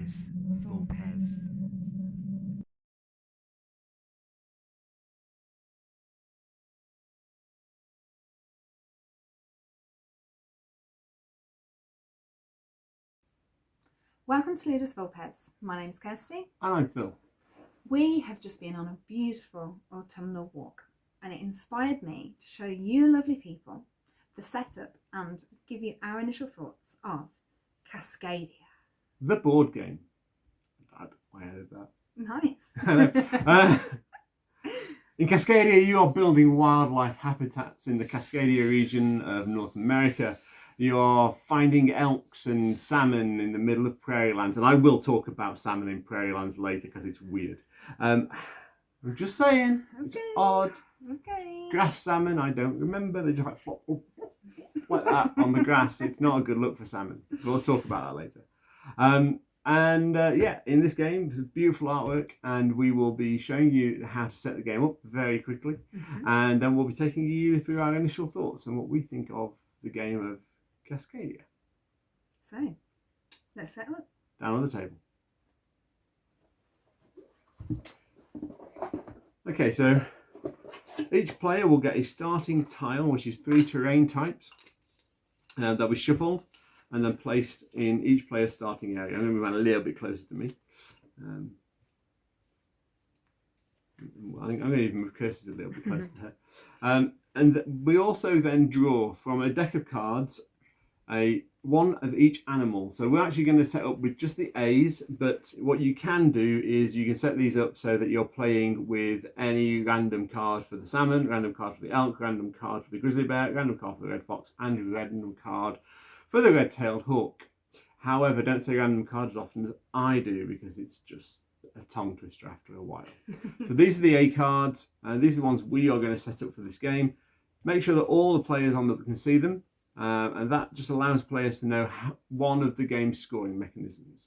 Ludus, Vulpes. Welcome to Ludus Vulpes. My name's Kirsty. And I'm Phil. We have just been on a beautiful autumnal walk, and it inspired me to show you lovely people the setup and give you our initial thoughts of Cascadia. The board game. Dad, I added that. Nice. In Cascadia, you are building wildlife habitats in the Cascadia region of North America. You are finding elks and salmon in the middle of prairie lands. And I will talk about salmon in prairie lands later because it's weird. I'm just saying, it's odd. Okay. Grass salmon, I don't remember. They just like flop like that on the grass. It's not a good look for salmon. We'll talk about that later. Yeah, in this game, there's beautiful artwork, and we will be showing you how to set the game up very quickly. And then we'll be taking you through our initial thoughts and what we think of the game of Cascadia. So, let's set up. Down on the table. Okay, so each player will get a starting tile, which is 3 terrain types. They'll be shuffled and then placed in each player's starting area. I'm going to move a little bit closer to me. I think I'm going to even move Kirsty's a little bit closer to her. And we also then draw from a deck of cards one of each animal. So we're actually going to set up with just the A's, but what you can do is you can set these up so that you're playing with any random card for the salmon, random card for the elk, random card for the grizzly bear, random card for the red fox, and random card for the red-tailed hawk. However, don't say random card as often as I do because it's just a tongue twister after a while. So these are the A cards, and these are the ones we are going to set up for this game. Make sure that all the players on the can see them, and that just allows players to know one of the game's scoring mechanisms.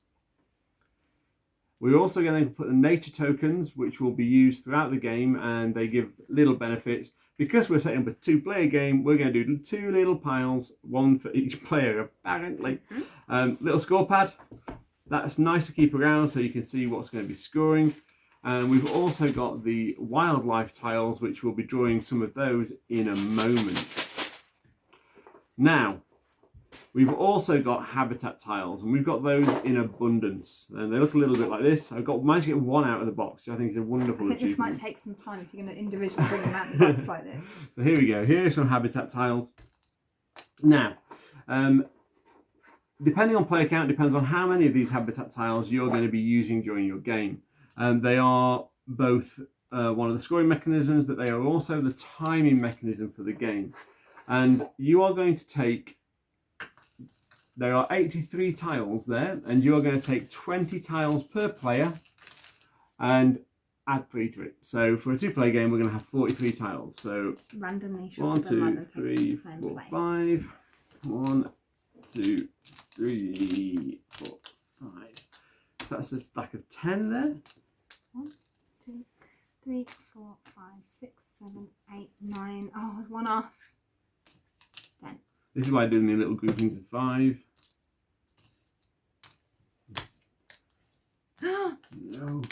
We're also going to put the nature tokens, which will be used throughout the game, and they give little benefits. Because we're setting up a 2-player game, we're going to do 2 little piles, 1 for each player, apparently. Little score pad. That's nice to keep around so you can see what's going to be scoring. And we've also got the wildlife tiles, which we'll be drawing some of those in a moment. Now, we've also got habitat tiles, and we've got those in abundance. And they look a little bit like this. I've managed to get one out of the box, which I think is a wonderful achievement. This might take some time if you're going to individually bring them out of the box like this. So here we go. Here are some habitat tiles. Now, depending on player count, depends on how many of these habitat tiles you're going to be using during your game. They are both one of the scoring mechanisms, but they are also the timing mechanism for the game. And you are going to take, there are 83 tiles there, and you are going to take 20 tiles per player and add 3 to it. So for a 2-player game, we're going to have 43 tiles. So randomly shuffle 1, them 2, 3, 4, 5. 1, 2, 3, 4, 5. That's a stack of 10 there. 1, 2, 3, 4, 5, 6, 7, 8, 9. Oh, one off. 10. This is why I do them in little groupings of 5. No.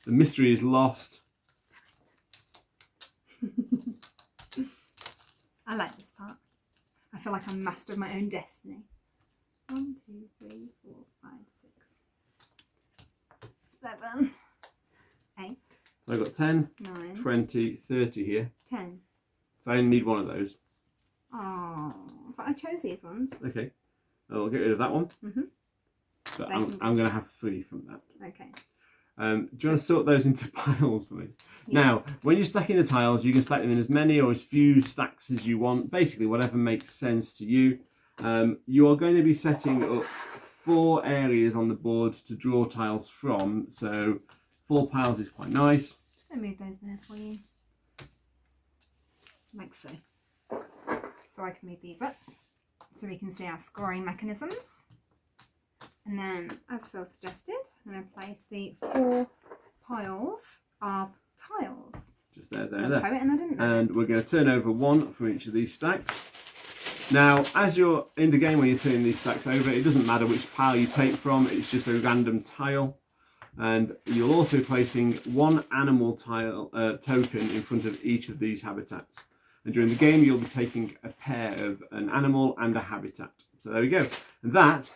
The mystery is lost. I like this part. I feel like I'm master of my own destiny. 1, 2, 3, 4, 5, 6, 7, 8. So I've got 10, 9, 20, 30 here. 10. So I only need one of those. Oh, but I chose these ones. Okay. I'll get rid of that one. But I'm going to have 3 from that. Okay. Do you want to sort those into piles for me? Yes. Now, when you're stacking the tiles, you can stack them in as many or as few stacks as you want. Basically, whatever makes sense to you. You are going to be setting up 4 areas on the board to draw tiles from. So 4 piles is quite nice. I'll move those there for you. Like so. So I can move these up so we can see our scoring mechanisms. And then, as Phil suggested, I'm going to place the 4 piles of tiles. Just there, And I didn't know And it. we're going to turn over 1 for each of these stacks. Now, as you're in the game when you're turning these stacks over, it doesn't matter which pile you take from, it's just a random tile. And you'll also be placing one animal tile token in front of each of these habitats. And during the game, you'll be taking a pair of an animal and a habitat. So there we go. And that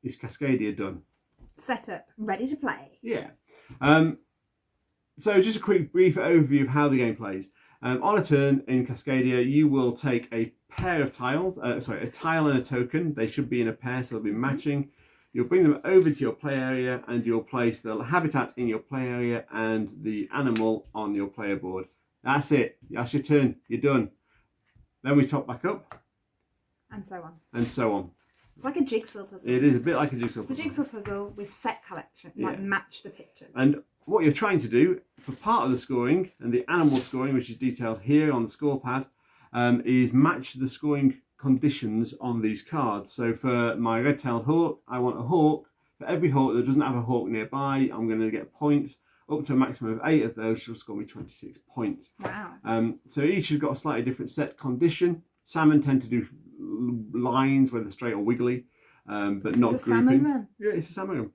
is Cascadia done. Set up, ready to play. Yeah. So just a quick brief overview of how the game plays. On a turn in Cascadia, you will take a pair of tiles, a tile and a token. They should be in a pair, so they'll be matching. You'll bring them over to your play area and you'll place the habitat in your play area and the animal on your player board. That's it. That's your turn. You're done. Then we top back up. And so on. And so on. It's like a jigsaw puzzle. It is a bit like a jigsaw puzzle. It's a jigsaw puzzle with set collection, like match the pictures. And what you're trying to do for part of the scoring and the animal scoring, which is detailed here on the score pad, is match the scoring conditions on these cards. So for my red-tailed hawk, I want a hawk. For every hawk that doesn't have a hawk nearby, I'm going to get points. Up to a maximum of 8 of those, which will score me 26 points. Wow. So each has got a slightly different set condition. Salmon tend to do lines, whether straight or wiggly, but not grouping. It's a salmon run. Yeah, it's a salmon run.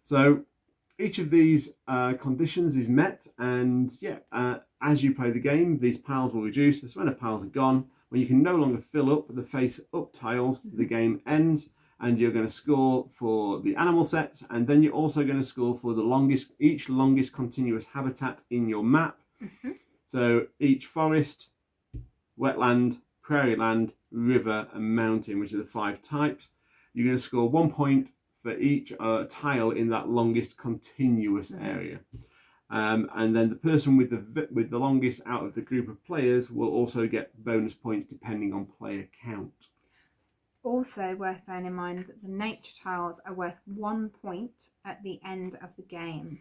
So each of these conditions is met, and as you play the game, these piles will reduce. So when the piles are gone, when you can no longer fill up the face-up tiles, the game ends, and you're going to score for the animal sets, and then you're also going to score for each longest continuous habitat in your map. So each forest, wetland, prairie land, river, and mountain, which are the 5 types. You're going to score 1 point for each tile in that longest continuous area. And then the person with the longest out of the group of players will also get bonus points depending on player count. Also worth bearing in mind that the nature tiles are worth 1 point at the end of the game.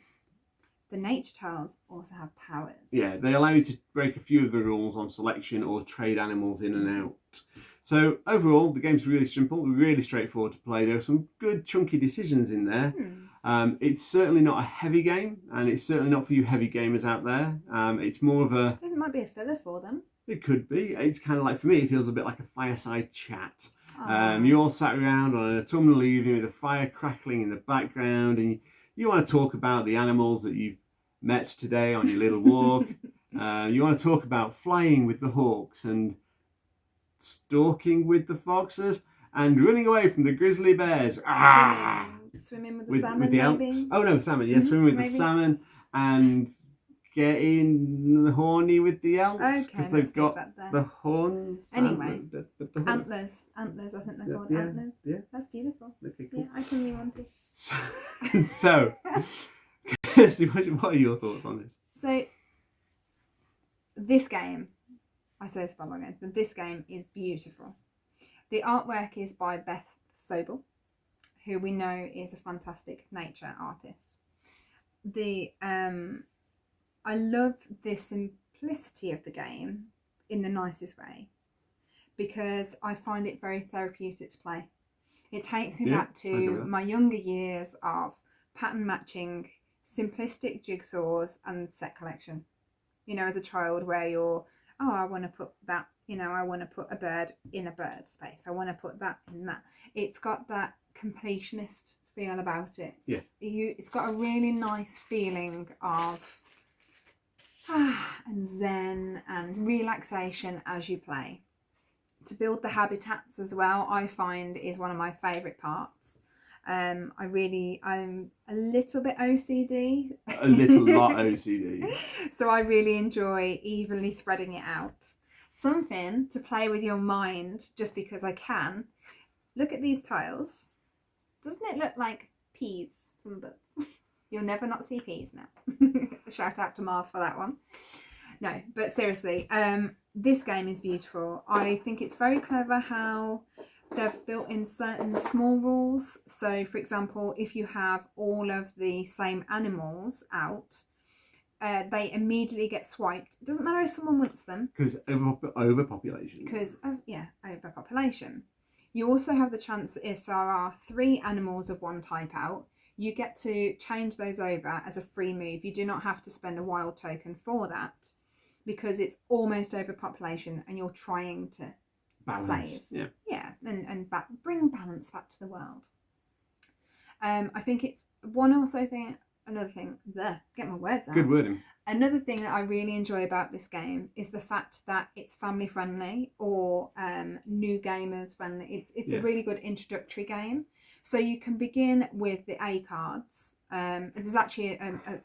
The nature tiles also have powers. Yeah, they allow you to break a few of the rules on selection or trade animals in and out. So overall, the game's really simple, really straightforward to play. There are some good chunky decisions in there. It's certainly not a heavy game, and it's certainly not for you heavy gamers out there. It's more of a... It might be a filler for them. It could be. It's kind of like, for me, it feels a bit like a fireside chat. You all sat around on an autumnal evening with a fire crackling in the background, and you want to talk about the animals that you've met today on your little walk. You want to talk about flying with the hawks and stalking with the foxes and running away from the grizzly bears. Swimming with the salmon, maybe? Oh no, salmon. Yeah, swimming with the salmon and getting horny with the elks because they've got the horns. Anyway, the antlers. I think they're called antlers. Yeah, that's beautiful. Okay, cool. Yeah, I can be one too. So Kirsty, what are your thoughts on this? So, this game, I say this about long games, but this game is beautiful. The artwork is by Beth Sobel, who we know is a fantastic nature artist. I love the simplicity of the game in the nicest way because I find it very therapeutic to play. It takes me back to my younger years of pattern matching, simplistic jigsaws and set collection. You know, as a child where you're, I want to put that, I want to put a bird in a bird space. I want to put that in that. It's got that completionist feel about it. Yeah. It's got a really nice feeling of and zen and relaxation as you play. To build the habitats as well, I find is one of my favourite parts. I'm a little bit OCD. A little lot OCD. So I really enjoy evenly spreading it out. Something to play with your mind just because I can. Look at these tiles. Doesn't it look like peas from books? You'll never not see peas now. Shout out to Marv for that one. No, but seriously, this game is beautiful. I think it's very clever how they've built in certain small rules. So, for example, if you have all of the same animals out, they immediately get swiped. It doesn't matter if someone wants them. Because overpopulation. Because overpopulation. You also have the chance, if there are 3 animals of one type out, you get to change those over as a free move. You do not have to spend a wild token for that. because it's almost overpopulation and you're trying to Balance. save. Yeah, and bring balance back to the world. I think it's another thing, get my words out. Good wording. Another thing that I really enjoy about this game is the fact that it's family friendly or new gamers friendly. It's a really good introductory game. So you can begin with the A cards. There's actually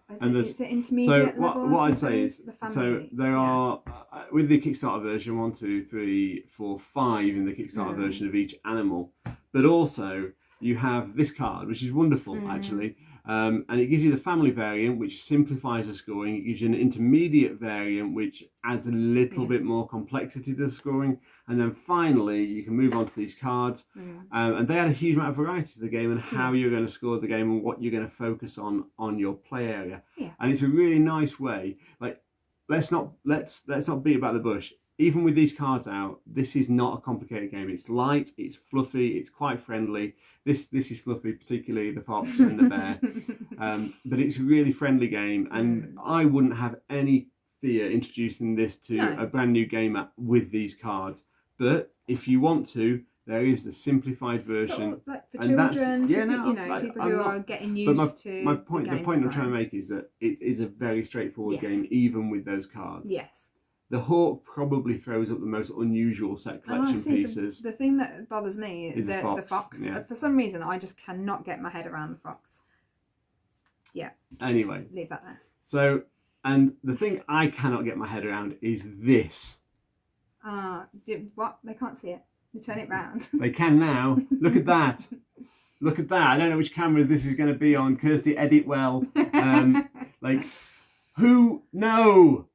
it's an intermediate level. So what I'd say is, the family, so there are with the Kickstarter version 1, 2, 3, 4, 5 in the Kickstarter version of each animal, but also you have this card, which is wonderful actually. And it gives you the family variant, which simplifies the scoring. It gives you an intermediate variant, which adds a little bit more complexity to the scoring. And then finally, you can move on to these cards. And they add a huge amount of variety to the game and how you're going to score the game and what you're going to focus on your play area. And it's a really nice way. Like, let's not beat about the bush. Even with these cards out, this is not a complicated game. It's light, it's fluffy, it's quite friendly. This is fluffy, particularly the fox and the bear. But it's a really friendly game, and I wouldn't have any fear introducing this to a brand new gamer with these cards. But if you want to, there is the simplified version. Like for children, people who are getting used to the point I'm trying to make is that it is a very straightforward game, even with those cards. Yes. The hawk probably throws up the most unusual set collection pieces. The thing that bothers me is the fox. Yeah. For some reason, I just cannot get my head around the fox. Yeah. Anyway. Leave that there. So, and the thing I cannot get my head around is this. What? They can't see it. You turn it round. They can now. Look at that. Look at that. I don't know which cameras this is going to be on. Kirsty, edit well. No.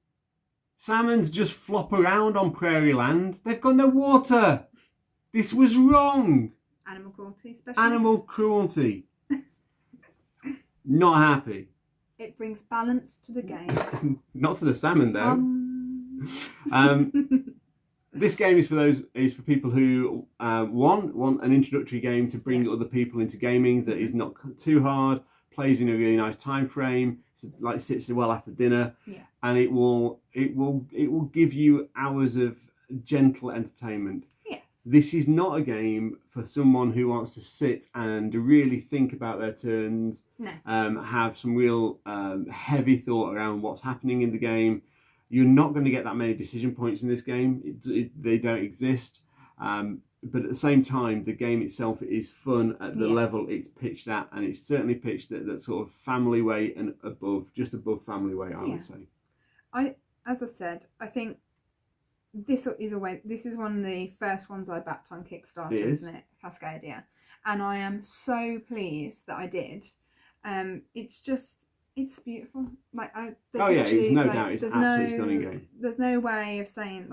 Salmons just flop around on prairie land. They've got no water. This was wrong. Animal cruelty specialist. Animal cruelty. Not happy. It brings balance to the game. Not to the salmon though. This game is for people who want an introductory game to bring other people into gaming that is not too hard, plays in a really nice time frame, like sits well after dinner, and it will give you hours of gentle entertainment. Yes. This is not a game for someone who wants to sit and really think about their turns, have some real heavy thought around what's happening in the game. You're not going to get that many decision points in this game. They don't exist. But at the same time, the game itself is fun at the level it's pitched at, and it's certainly pitched at that sort of family way and above, just above family way, I would say. As I said, I think this is one of the first ones I backed on Kickstarter, isn't it? Cascadia. And I am so pleased that I did. It's beautiful. Like it's no doubt, it's absolutely stunning game. There's no way of saying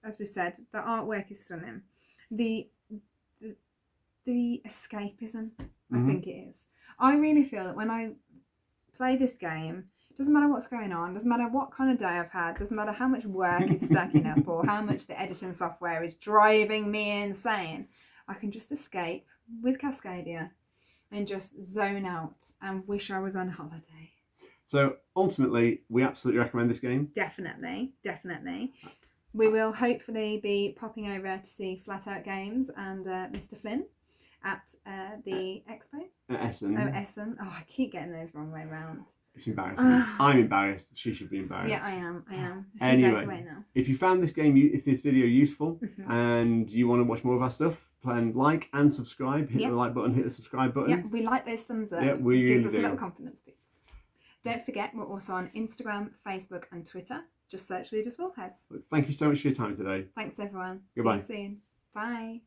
as we said, the artwork is stunning. The escapism, I think it is. I really feel that when I play this game, it doesn't matter what's going on, doesn't matter what kind of day I've had, doesn't matter how much work is stacking up or how much the editing software is driving me insane, I can just escape with Cascadia and just zone out and wish I was on holiday. So ultimately, we absolutely recommend this game. Definitely. We will hopefully be popping over to see Flat Out Games and Mr. Flynn at the expo. At Essen. Oh, Essen. Oh, I keep getting those wrong way round. It's embarrassing. I'm embarrassed. She should be embarrassed. Yeah, I am. Anyway, days away now. If you found this video useful and you want to watch more of our stuff, plan, like and subscribe. Hit the like button, hit the subscribe button. Yeah, we like those thumbs up. Yeah, we gives us do. a little confidence boost. Don't forget, we're also on Instagram, Facebook and Twitter. Just search Ludus Vulpes. Thank you so much for your time today. Thanks everyone. Goodbye. See you soon. Bye.